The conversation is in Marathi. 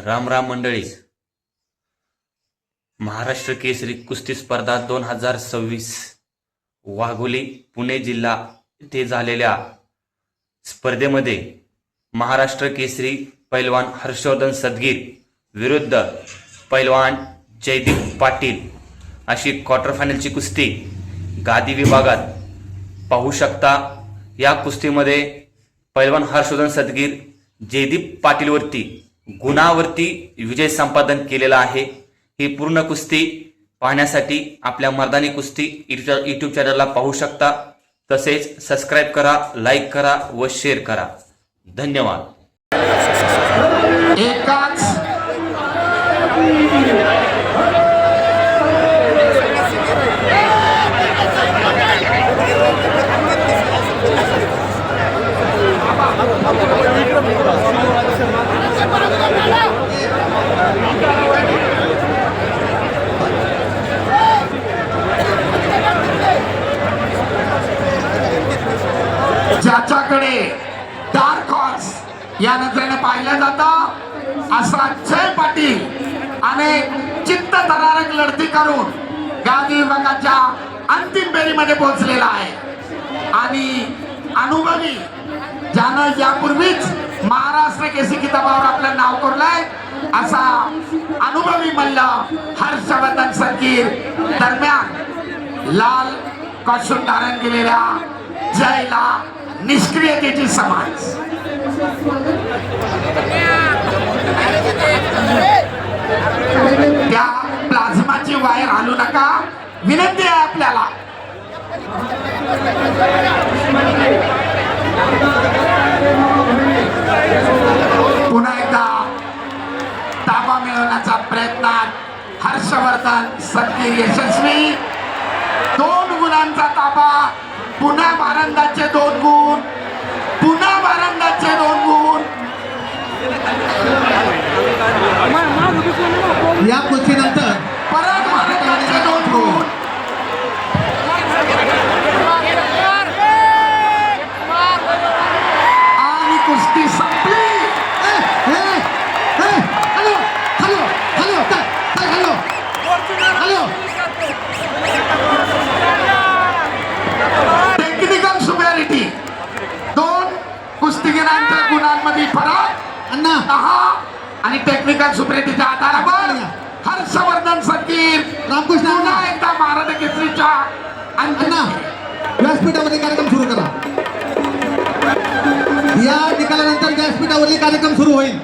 राम राम मंडळी. महाराष्ट्र केसरी कुस्ती स्पर्धा 2026 वाघोली पुणे जिल्हा येथे झालेल्या स्पर्धेमध्ये महाराष्ट्र केसरी पैलवान हर्षवर्धन सदगीर विरुद्ध पैलवान जयदीप पाटील अशी क्वार्टर फायनलची कुस्ती गादी विभागात पाहू शकता. या कुस्तीमध्ये पैलवान हर्षवर्धन सदगीर जयदीप पाटीलवरती गुणावरती विजय संपादन केलेला आहे. ही पूर्ण कुस्ती पाहण्यासाठी आपल्या मर्दानी कुस्ती यूट्यूब चॅनलला पाहू शकता. तसेच सबस्क्राईब करा, लाईक करा व शेअर करा. धन्यवाद. एकाच ज्याच्याकडे डार्क हॉर्स या नजरेने पाहिलं जातं असा जय पाटील अनेक चित्त थरारक लढती करून गादी विभागाच्या अंतिम फेरीमध्ये पोहोचलेला आहे. आणि अनुभवी ज्यानं यापूर्वीच महाराष्ट्र केसरी किताबावर आपलं नाव कोरलंय असा अनुभवी मल्ल हर्षवर्धन सदगीर दरम्यान लाल कॉस्ट्यूम धारण केलेल्या जयला निष्क्रियतेची समाज. त्या प्लाझ्माची वायर हलू नका, विनंती आहे आपल्याला. पुन्हा एकदा ताबा मिळवण्याचा प्रयत्नात हर्षवर्धन सदगीर यशस्वी. 2 गुणांचा ताबा, पुन्हा भारंदाचे 2 गुण, पुन्हा भारंदाचे 2 गुण. या कुस्तीनंतर परत भारंदाचे 2 गुण. आणि कुस्ती संपली. Hello hello hello hello hello technical superiority. 2 कुस्तीगिरांच्या गुणांमध्ये फरक अण्णा 10 आणि टेक्निकल सुपॅरिटीच्या आधारावर हर्षवर्धन सदगीर रामकृष्ण पुन्हा एकदा महाराष्ट्र केसरीच्या अण्णा व्यासपीठावरील कार्यक्रम सुरू करा. या निकालानंतर व्यासपीठावरील कार्यक्रम सुरू होईल.